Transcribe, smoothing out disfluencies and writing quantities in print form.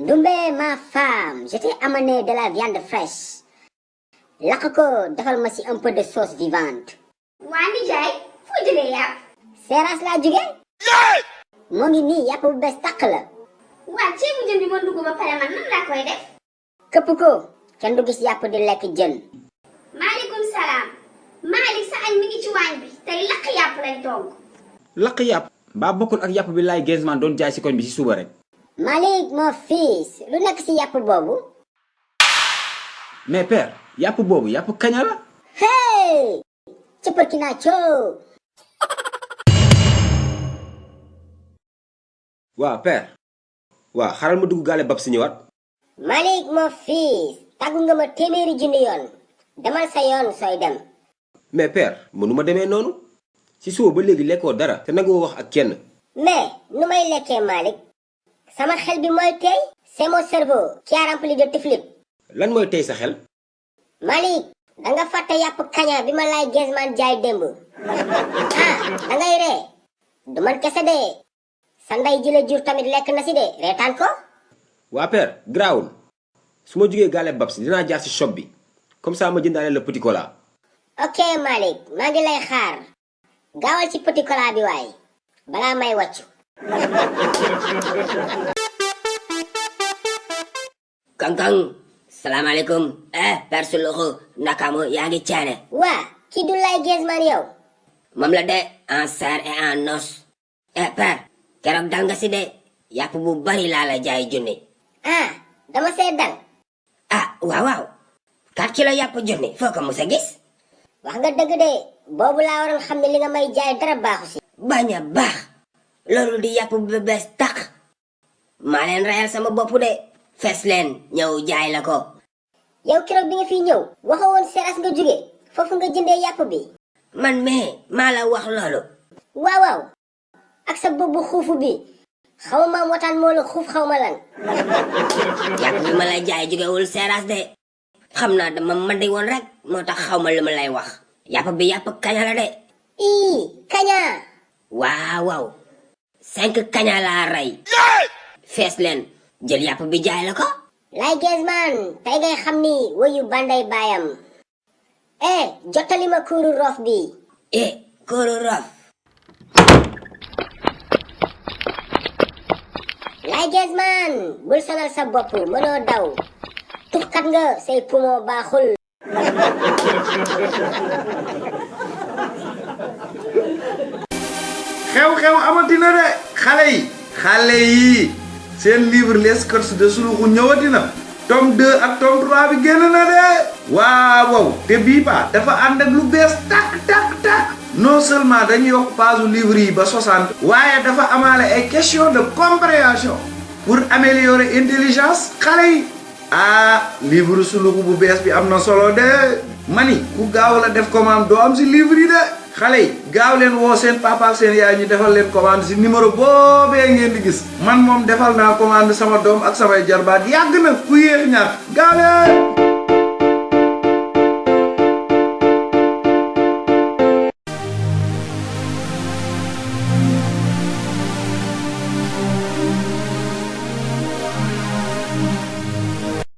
Doumbé, ma femme, je t'ai amené de la viande fraîche. Lakk ko defal ma si un peu de sauce vivante. waa nijaay foo jëlee yàpp. Seras laa jóge. moo ngi nii yàpp bu bees tàq la. waa ceebu jën bi ma dugg ba pare man nan laa koy def. këpp ko kenn du gis yàpp di lekk jën. maaleykum salaam. Malick sa añ mi ngi ci waañ bi tey lakk yàpp lañ togg. lakk yàpp mbaa bokkul ak yàpp bi laay Gainsman doon jaay si koñ bi si suba rek. Malick mon fils lu nekk si yàpp boobu. mais père yàpp boobu yàpp kaña la. hey cëppër ki naa coo. waaw père. waaw xaaral ma dugg gaale bab si ñëwaat. Malick mon fils tàggu nga ma téeméeri junni yoon demal sa yoon sooy dem. mais père mënu ma demee noonu si suba ba léegi lekkoo dara te nagoo wax ak kenn. mais nu may lekkee Malick sama xel bi mooy tey c'est mon cerveau qui a rempli de tiflit. lan mooy tey sa xel. Malick danga fàtte yàpp kaña bi ma laay Gainsman jaay démb. ah dangay ree du man kese de sa ndey ji la jur tamit lekk na si de reetaan ko. waa père garaawul su ma jugee gaale bab si dinaa jaar si shop bi comme ça ma jëndaale la petit cola. ok Malick maa ngi lay xaar gaawal ci petit cola bi waay balaa may wàccu. Kang salaamaaleykum Père Suluxu nakamu yaa ngi caane. waa kii du laay Gainsman yow. moom la de en chair et en os. Père keroog dal nga si de yàpp bu bari laa la jaay junni. ah dama see dal. waaw 4 kilo yàpp junni foo ko mos a gis. wax nga dëgg de boobu laa waroon xam ne li nga may jaay dara baaxu si. bañ a baax loolu di yàpp bu bees tàq maa leen reyal sama bopp de fees leen ñëw jaay la ko. yow keroog bi nga fi ñëw waxoo woon Seras nga jóge foofu nga jëndee yàpp bi. man mais maa la wax loolu. waaw ak sa bopp bu xuufu bi xaw ma motaan moo la xuuf xaw ma lan. yàpp bi ma lay jaay jógewul Seras de xam naa dama mandi woon rek moo tax xaw ma lu ma lay wax. yàpp bi yàpp kaña la de. ii kaña. waaw 5 kaña laa rey. fees leen jël yàpp bi jaay la ko. laay Gainsman tey ngay xam ni woyu banday baayam. jottali ma kuuru roof bi. kuuru roof. laay Gainsman bul sonal sa bopp mënoo daw tuxkat nga say poumon baaxul. xew-xew amatina de xale yi seen livre les sketchs de Suluxu ñëwatina tome 2 ak tome 3 bi génn na de waaw te bii ba dafa ànd ak lu bees tak non seulement dañuy yokk page livre yi ba 60 waaye dafa amaale ay question de compréhension pour améliorer intelligence xale yi livre Suluxu bu bees bi am na solo de mani ku gaaw la def commande doo am si livre yi de xale yi gaaw leen woo seen papa ak seen yaay ñu defal leen commande si numéro boobee ngeen di gis man moom defal naa commande sama doom ak samay jarbaat yàgg na ku yéex ñaar gaaw leen